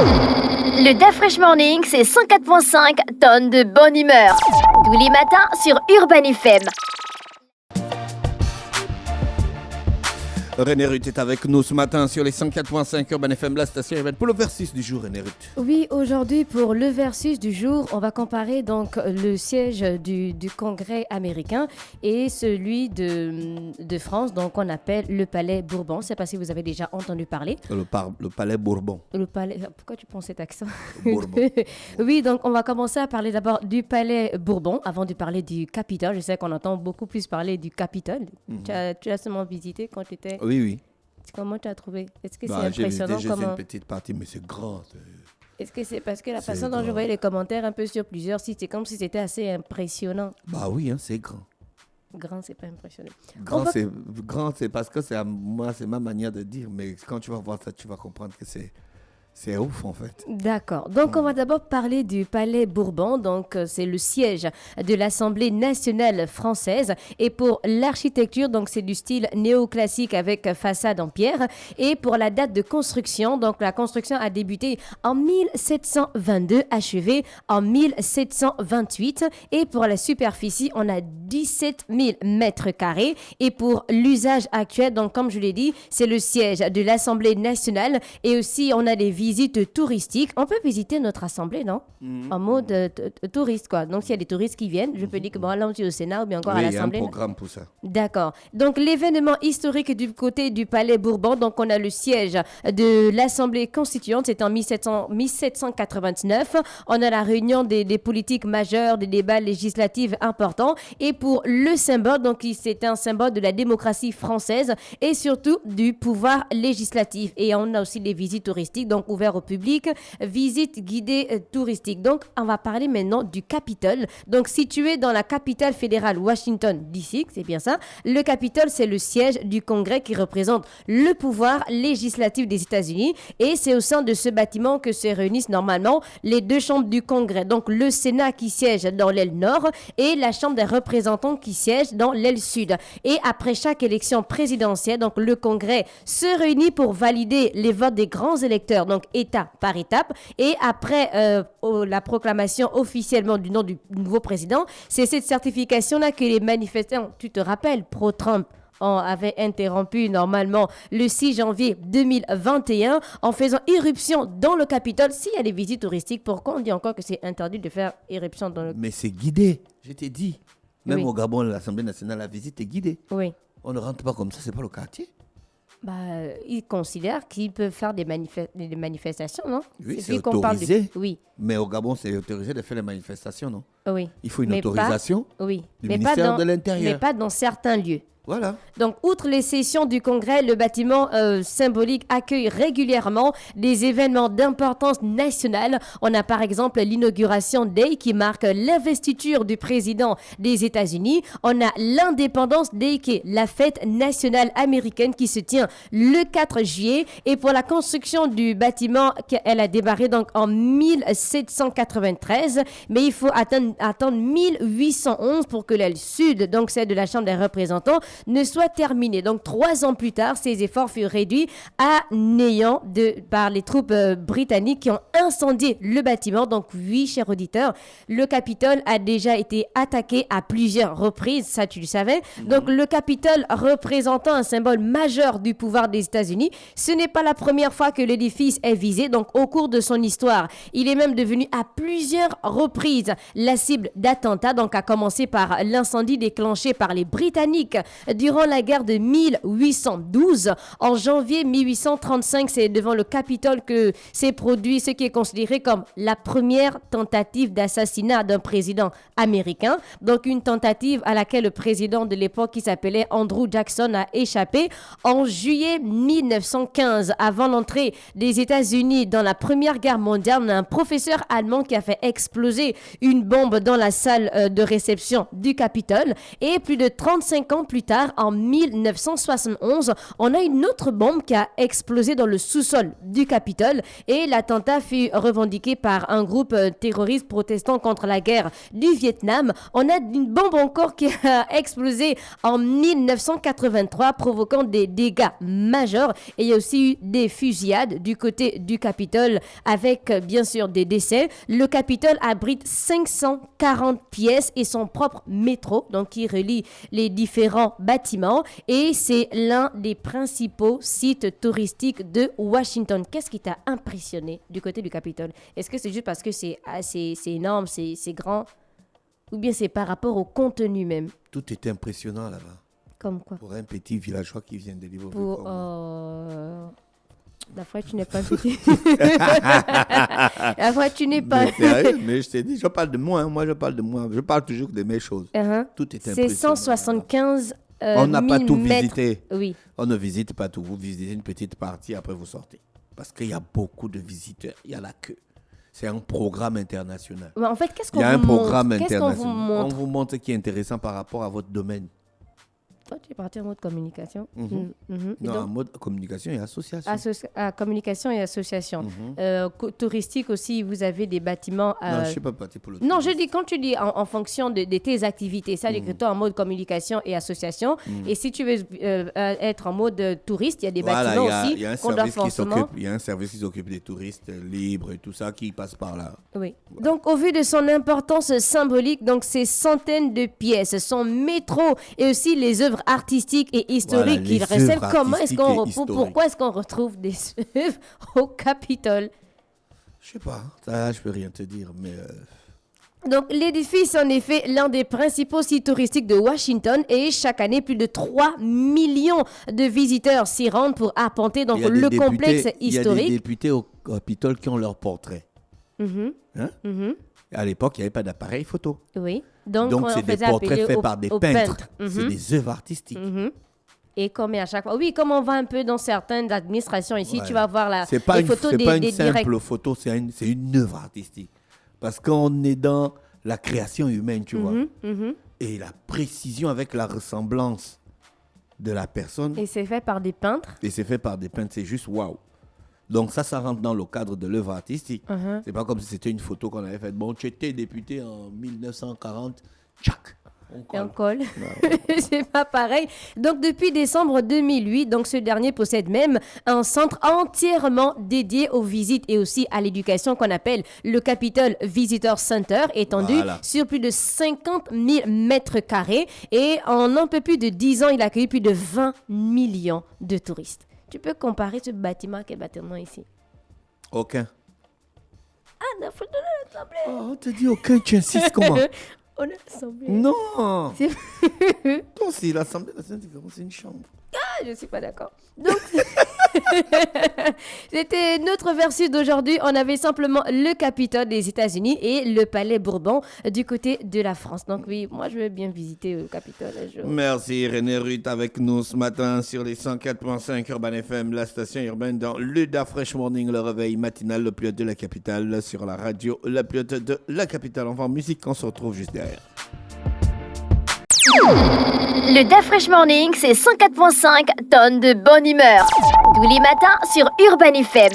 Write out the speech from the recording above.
Le DAF Fresh Morning, c'est 104.5 tonnes de bonne humeur. Tous les matins sur Urban FM. René Ruth est avec nous ce matin sur les 104.5 Urban FM, la station urbaine. Pour le versus du jour, René Ruth. Oui, aujourd'hui, pour le versus du jour, on va comparer donc le siège du Congrès américain et celui de France, donc on appelle le Palais Bourbon. Je ne sais pas si vous avez déjà entendu parler. Le Palais Bourbon. Le Palais... Pourquoi tu prends cet accent? Bourbon. Oui, donc on va commencer à parler d'abord du Palais Bourbon avant de parler du Capitole. Je sais qu'on entend beaucoup plus parler du Capitole. Tu as seulement visité quand tu étais... Oui. Comment tu as trouvé? Est-ce que c'est impressionnant? J'ai visité une petite partie, mais c'est grand. Est-ce que c'est parce que la façon dont je voyais les commentaires un peu sur plusieurs sites, c'est comme si c'était assez impressionnant? Bah oui, c'est grand. Grand, c'est pas impressionnant. Grand, c'est parce que c'est ma manière de dire, mais quand tu vas voir ça, tu vas comprendre que c'est ouf en fait. D'accord. Donc, on va d'abord parler du Palais Bourbon. Donc, c'est le siège de l'Assemblée nationale française. Et pour l'architecture, donc, c'est du style néoclassique avec façade en pierre. Et pour la date de construction, donc, la construction a débuté en 1722, achevée en 1728. Et pour la superficie, on a 17 000 mètres carrés. Et pour l'usage actuel, donc, comme je l'ai dit, c'est le siège de l'Assemblée nationale. Et aussi, on a des visites touristiques. On peut visiter notre assemblée, non? En mode touriste, quoi. Donc, s'il y a des touristes qui viennent, je peux dire que bon, là, on est au Sénat ou bien encore à l'Assemblée. Il y a un programme pour ça. D'accord. Donc, l'événement historique du côté du Palais Bourbon, donc on a le siège de l'Assemblée constituante, c'est en 1789. On a la réunion des politiques majeures, des débats législatifs importants. Et pour le symbole, donc c'est un symbole de la démocratie française et surtout du pouvoir législatif. Et on a aussi des visites touristiques, donc ouvert au public, visite guidée touristique. Donc, on va parler maintenant du Capitole. Donc, situé dans la capitale fédérale Washington, D.C., c'est bien ça. Le Capitole, c'est le siège du Congrès qui représente le pouvoir législatif des États-Unis. Et c'est au sein de ce bâtiment que se réunissent normalement les deux chambres du Congrès. Donc, le Sénat qui siège dans l'aile nord et la Chambre des représentants qui siège dans l'aile sud. Et après chaque élection présidentielle, donc le Congrès se réunit pour valider les votes des grands électeurs. Donc, état par étape. Et après la proclamation officiellement du nom du nouveau président, c'est cette certification-là que les manifestants, tu te rappelles, pro-Trump, on avait interrompu normalement le 6 janvier 2021 en faisant irruption dans le Capitole. S'il y a des visites touristiques, pourquoi on dit encore que c'est interdit de faire irruption dans le... Mais c'est guidé, je t'ai dit. Même Oui. au Gabon, l'Assemblée nationale, la visite est guidée. Oui. On ne rentre pas comme ça, c'est pas le quartier. Ils considèrent qu'ils peuvent faire des manifestations, non? Oui, c'est vu qu'on parle autorisé. Oui, Mais au Gabon, c'est autorisé de faire les manifestations, non? oui. Il faut une Mais autorisation Oui. du Mais ministère de mais l'Intérieur. pas dans certains lieux. Voilà. Donc, outre les sessions du Congrès, le bâtiment symbolique accueille régulièrement des événements d'importance nationale. On a par exemple l'Inauguration Day qui marque l'investiture du président des États-Unis. On a l'Independence Day qui est la fête nationale américaine qui se tient le 4 juillet. Et pour la construction du bâtiment, elle a démarré donc en 1793. Mais il faut attendre 1811 pour que l'aile sud, donc celle de la Chambre des représentants, ne soit terminé. Donc, 3 ans plus tard, ces efforts furent réduits à néant par les troupes britanniques qui ont incendié le bâtiment. Donc, oui, chers auditeurs, le Capitole a déjà été attaqué à plusieurs reprises, ça tu le savais. Donc, le Capitole représentant un symbole majeur du pouvoir des États-Unis, ce n'est pas la première fois que l'édifice est visé. Donc, au cours de son histoire, il est même devenu à plusieurs reprises la cible d'attentats. Donc, à commencer par l'incendie déclenché par les Britanniques durant la guerre de 1812. En janvier 1835, c'est devant le Capitole que s'est produit ce qui est considéré comme la première tentative d'assassinat d'un président américain. Donc une tentative à laquelle le président de l'époque qui s'appelait Andrew Jackson a échappé en juillet 1915. Avant l'entrée des États-Unis dans la Première Guerre mondiale, on a un professeur allemand qui a fait exploser une bombe dans la salle de réception du Capitole. Et plus de 35 ans plus tard, tard, en 1971, on a une autre bombe qui a explosé dans le sous-sol du Capitole et l'attentat fut revendiqué par un groupe terroriste protestant contre la guerre du Vietnam. On a une bombe encore qui a explosé en 1983, provoquant des dégâts majeurs. Et il y a aussi eu des fusillades du côté du Capitole avec bien sûr des décès. Le Capitole abrite 540 pièces et son propre métro, donc qui relie les différents bâtiments. Et c'est l'un des principaux sites touristiques de Washington. Qu'est-ce qui t'a impressionné du côté du Capitole? Est-ce que c'est juste parce que c'est énorme, c'est grand? Ou bien c'est par rapport au contenu même? Tout était impressionnant là-bas. Comme quoi? Pour un petit villageois qui vient de Libreville. Pour... La fois, tu n'es pas petit. La fois, tu n'es pas... Mais sérieux, mais je t'ai dit, je parle de moi. Moi, je parle de moi. Je parle toujours de mes choses. Tout est impressionnant. C'est 175 on n'a pas tout mètres. visité. Oui. On ne visite pas tout. Vous visitez une petite partie, après vous sortez. Parce qu'il y a beaucoup de visiteurs. Il y a la queue. C'est un programme international. Mais en fait, qu'est-ce qu'on Il y a un vous montre? programme Qu'est-ce qu'on international. vous montre? On vous montre ce qui est intéressant par rapport à votre domaine. Toi, tu es parti en mode communication. Non, Donc, en mode communication et association. communication et association. Touristique aussi, vous avez des bâtiments. Non, je ne suis pas parti pour le Non, tourisme. je dis quand tu dis en fonction de tes activités, ça veut dire que toi en mode communication et association. Et si tu veux être en mode touriste, il y a des bâtiments il y a un aussi qu'on doit service qui forcément. s'occupe. Il y a un service qui s'occupe des touristes libres et tout ça qui passe par là. Oui. Donc, au vu de son importance symbolique, donc ces centaines de pièces, son métro et aussi les œuvres artistiques et historiques Voilà, qu'il les recèle, œuvres comment est-ce artistiques qu'on et retrouve, historiques. pourquoi est-ce qu'on retrouve des œuvres au Capitole? Je sais pas, ça, je peux rien te dire, mais Donc, l'édifice, en effet, l'un des principaux sites touristiques de Washington et chaque année, plus de 3 millions de visiteurs s'y rendent pour arpenter donc, il y a des le députés- complexe Il y a des historique. députés au Capitole qui ont leur portrait. Mhm, Hein? mhm. À l'époque, il n'y avait pas d'appareil photo. Oui. Donc, Donc, on c'est des faisait portraits appeler faits par des aux peintres. Mhm. C'est des œuvres artistiques. Mhm. Et comme à chaque fois, oui, comme on va un peu dans certaines administrations ici, Ouais. tu vas voir C'est pas les une, photos c'est des, pas une des simple directs. photo, c'est une œuvre artistique. Parce qu'on est dans la création humaine, tu vois. Mhm, mhm. Et la précision avec la ressemblance de la personne. Et c'est fait par des peintres. Et c'est fait par des peintres, c'est juste waouh. Donc ça rentre dans le cadre de l'œuvre artistique. C'est pas comme si c'était une photo qu'on avait faite. Bon, tu étais député en 1940, tchac, Et on colle. C'est pas pareil. Donc, depuis décembre 2008, donc ce dernier possède même un centre entièrement dédié aux visites et aussi à l'éducation qu'on appelle le Capitol Visitor Center, étendu Voilà. sur plus de 50 000 mètres carrés. Et en un peu plus de 10 ans, il a accueilli plus de 20 millions de touristes. Tu peux comparer ce bâtiment à quel bâtiment ici? Aucun. Ah, la photo de l'Assemblée. Oh, on te dit aucun, tu insistes comment? On a l'Assemblée. Non. C'est- Non, c'est l'Assemblée nationale, c'est une chambre. Ah, je suis pas d'accord. Donc, c'était notre versus d'aujourd'hui. On avait simplement le Capitole des États-Unis et le Palais Bourbon du côté de la France. Donc oui, moi je veux bien visiter le Capitole un jour. Merci René Ruth avec nous ce matin sur les 104.5 Urban FM, la station urbaine dans le Da Fresh Morning, le réveil matinal, le plus haut de la capitale, sur la radio, la plus haute de la capitale. Enfin, musique, on se retrouve juste derrière. Le Da Fresh Morning, c'est 104.5 tonnes de bonne humeur. Tous les matins sur Urban FM.